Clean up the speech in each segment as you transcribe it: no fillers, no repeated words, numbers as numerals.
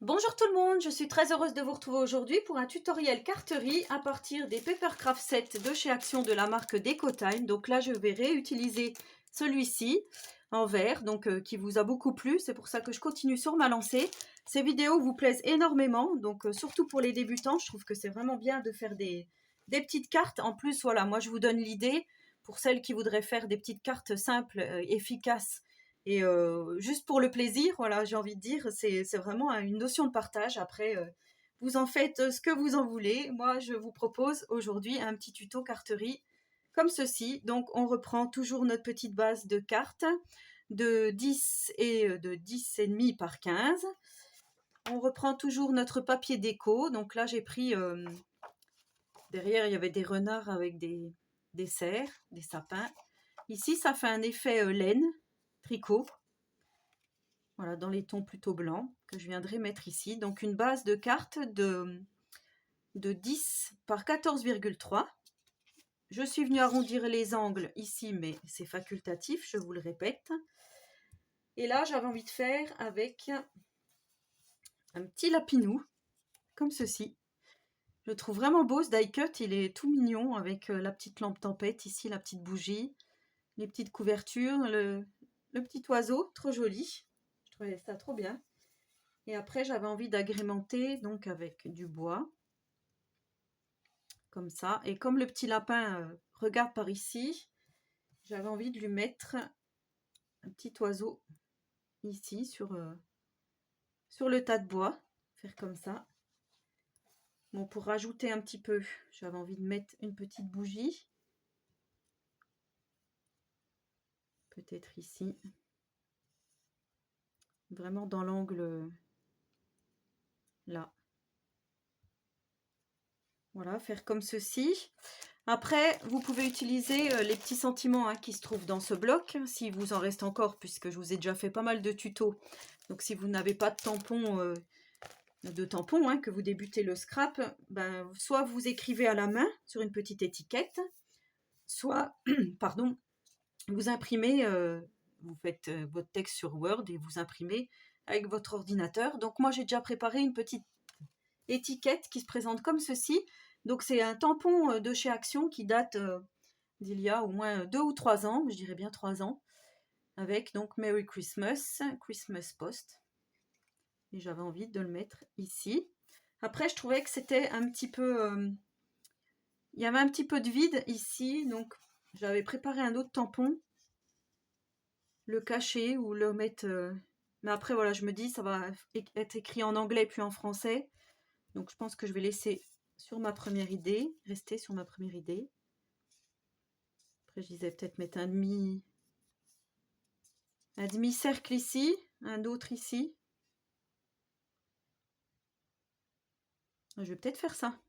Bonjour tout le monde, je suis très heureuse de vous retrouver aujourd'hui pour un tutoriel carterie à partir des Papercraft 7 de chez Action de la marque Decotime. Donc là je vais réutiliser celui-ci en verre, qui vous a beaucoup plu, c'est pour ça que je continue sur ma lancée. Ces vidéos vous plaisent énormément, surtout pour les débutants, je trouve que c'est vraiment bien de faire des petites cartes. En plus voilà, moi je vous donne l'idée pour celles qui voudraient faire des petites cartes simples, efficaces. Et juste pour le plaisir, voilà, j'ai envie de dire, c'est vraiment une notion de partage. Après, vous en faites ce que vous en voulez. Moi, je vous propose aujourd'hui un petit tuto carterie comme ceci. Donc, on reprend toujours notre petite base de cartes de 10 et de 10,5 par 15. On reprend toujours notre papier déco. Donc là, j'ai pris, derrière, il y avait des renards avec des cerfs, des sapins. Ici, ça fait un effet laine, tricot. Voilà, dans les tons plutôt blancs que je viendrai mettre ici. Donc une base de cartes de 10 par 14,3. Je suis venue arrondir les angles ici, mais c'est facultatif, je vous le répète. Et là, j'avais envie de faire avec un petit lapinou, comme ceci. Je le trouve vraiment beau ce die cut, il est tout mignon avec la petite lampe tempête ici, la petite bougie, les petites couvertures, le petit oiseau, trop joli. Je trouvais ça trop bien. Et après, j'avais envie d'agrémenter donc avec du bois, comme ça. Et comme le petit lapin regarde par ici, j'avais envie de lui mettre un petit oiseau ici sur le tas de bois, faire comme ça. Bon, pour rajouter un petit peu, j'avais envie de mettre une petite bougie, peut-être ici, vraiment dans l'angle là. Voilà, faire comme ceci. Après, vous pouvez utiliser les petits sentiments qui se trouvent dans ce bloc, si vous en reste encore, puisque je vous ai déjà fait pas mal de tutos. Donc si vous n'avez pas de tampon, que vous débutez le scrap, ben, soit vous écrivez à la main sur une petite étiquette, soit, pardon, vous imprimez, vous faites votre texte sur Word et vous imprimez avec votre ordinateur. Donc moi j'ai déjà préparé une petite étiquette qui se présente comme ceci. Donc c'est un tampon de chez Action qui date d'il y a au moins 2 ou 3 ans, je dirais bien 3 ans, avec donc Merry Christmas, Christmas Post. Et j'avais envie de le mettre ici. Après, je trouvais que c'était un petit peu... il y avait un petit peu de vide ici, donc j'avais préparé un autre tampon. Le cacher ou le mettre... Mais après, voilà, je me dis, ça va être écrit en anglais puis en français. Donc je pense que je vais laisser sur ma première idée, rester sur ma première idée. Après, je disais peut-être mettre un demi-cercle ici, un autre ici. Je vais peut-être faire ça.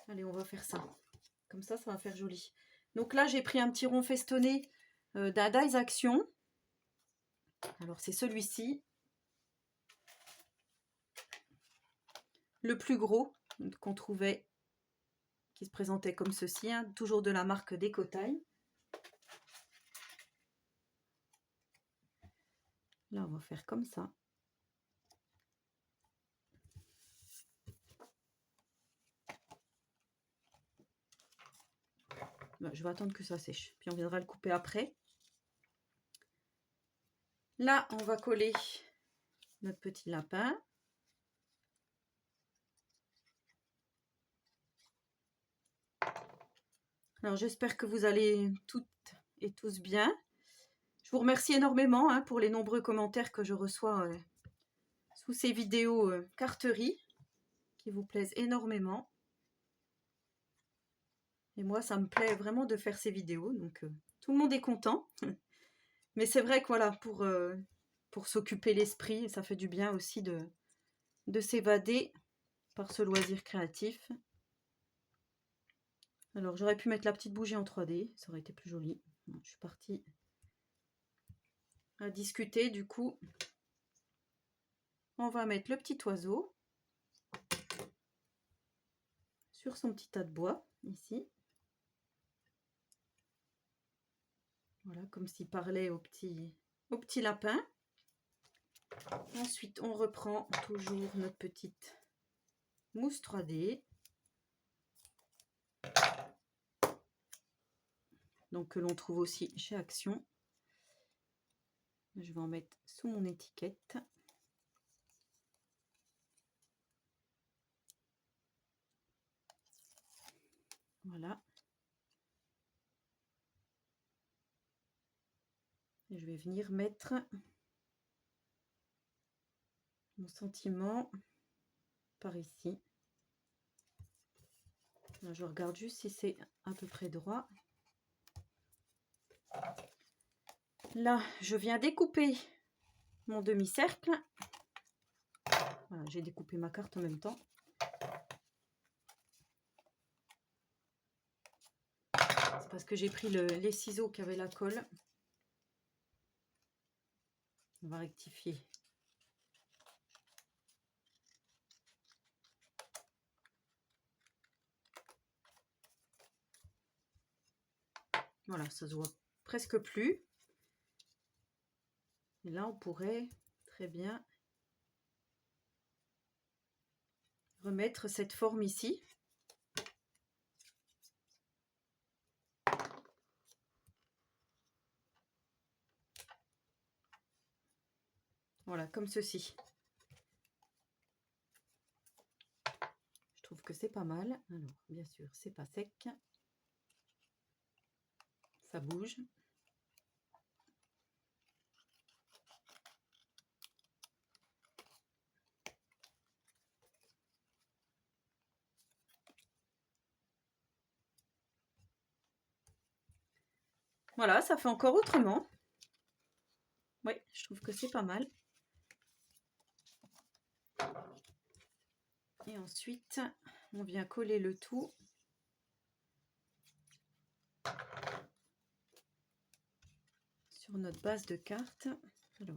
Allez, on va faire ça. Comme ça va faire joli. Donc là, j'ai pris un petit rond festonné d'un Dies Action. Alors, c'est celui-ci. Le plus gros qu'on trouvait, qui se présentait comme ceci, toujours de la marque Decotime. Là, on va faire comme ça. Je vais attendre que ça sèche, puis on viendra le couper après. Là, on va coller notre petit lapin. Alors, j'espère que vous allez toutes et tous bien. Je vous remercie énormément pour les nombreux commentaires que je reçois sous ces vidéos carterie, qui vous plaisent énormément. Et moi, ça me plaît vraiment de faire ces vidéos, donc tout le monde est content. Mais c'est vrai que voilà, pour s'occuper l'esprit, ça fait du bien aussi de s'évader par ce loisir créatif. Alors, j'aurais pu mettre la petite bougie en 3D, ça aurait été plus joli. Bon, je suis partie à discuter, du coup. On va mettre le petit oiseau sur son petit tas de bois, ici. Voilà, comme s'il parlait au petit lapin. Ensuite, on reprend toujours notre petite mousse 3D. Donc, que l'on trouve aussi chez Action. Je vais en mettre sous mon étiquette. Voilà. Et je vais venir mettre mon sentiment par ici. Là, je regarde juste si c'est à peu près droit. Là, je viens découper mon demi-cercle. Voilà, j'ai découpé ma carte en même temps. C'est parce que j'ai pris les ciseaux qui avaient la colle. On va rectifier. Voilà, ça se voit presque plus. Et là, on pourrait très bien remettre cette forme ici. Voilà, comme ceci. Je trouve que c'est pas mal. Alors, bien sûr, c'est pas sec. Ça bouge. Voilà, ça fait encore autrement. Oui, je trouve que c'est pas mal. Et ensuite, on vient coller le tout sur notre base de carte. Alors,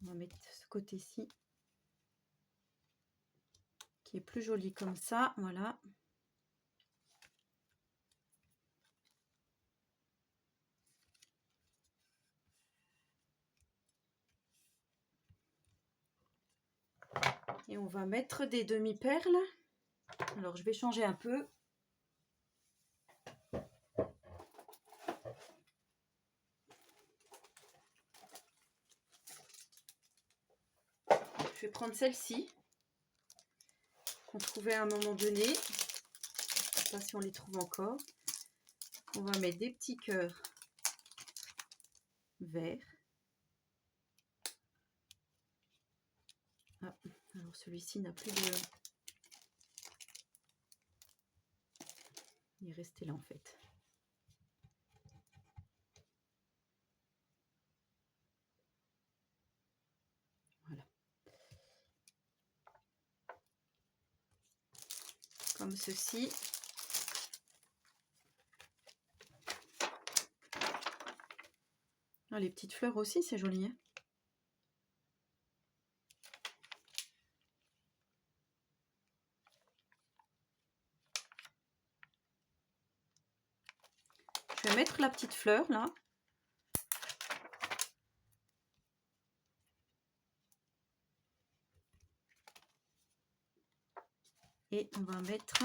on va mettre ce côté-ci qui est plus joli comme ça. Voilà. Et on va mettre des demi-perles. Alors, je vais changer un peu. Je vais prendre celle-ci qu'on trouvait à un moment donné. Je ne sais pas si on les trouve encore. On va mettre des petits cœurs verts. Ah, alors celui-ci n'a plus de... Il est resté là en fait. Voilà. Comme ceci. Ah, les petites fleurs aussi, c'est joli. Hein, je vais mettre la petite fleur là. Et on va mettre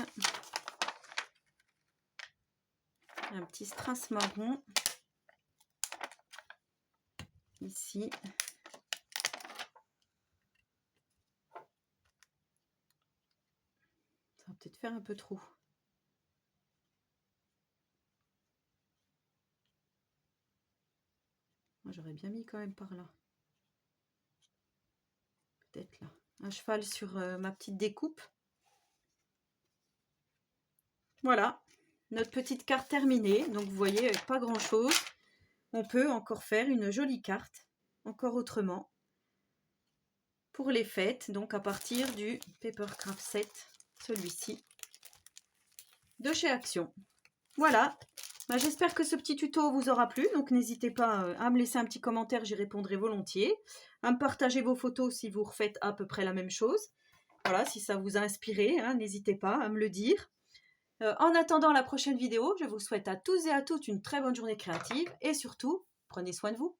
un petit strass marron ici. Ça va peut-être faire un peu trop. Moi, j'aurais bien mis quand même par là. Peut-être là. À cheval sur ma petite découpe. Voilà, notre petite carte terminée. Donc, vous voyez, avec pas grand-chose, on peut encore faire une jolie carte, encore autrement, pour les fêtes. Donc, à partir du Papercraft Set, celui-ci, de chez Action. Voilà, bah, j'espère que ce petit tuto vous aura plu. Donc, n'hésitez pas à me laisser un petit commentaire, j'y répondrai volontiers. À me partager vos photos si vous refaites à peu près la même chose. Voilà, si ça vous a inspiré, hein, n'hésitez pas à me le dire. En attendant la prochaine vidéo, je vous souhaite à tous et à toutes une très bonne journée créative et surtout, prenez soin de vous.